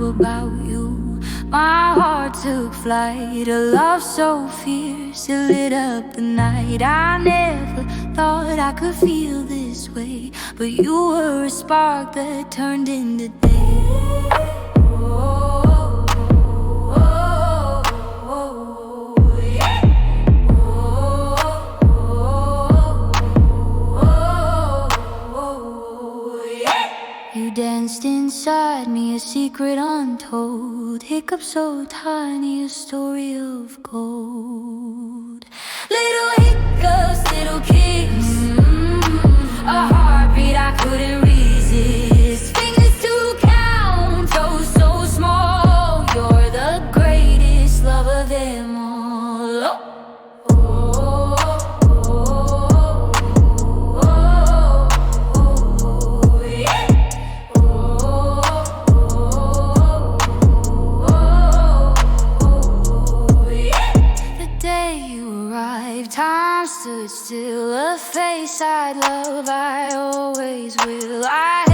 knew about you. My heart took flight, a love so fierce, it lit up the night. I never thought I could feel this way, but you were a spark that turned into day. You danced inside me, a secret untold. Hiccups so tiny, a story of gold. Little hiccups, little kicks, a heartbeat I couldn't resist. Fingers to count, oh so small. You're the greatest love of them all. Oh. Time stood still, a face I'd love, I always will. I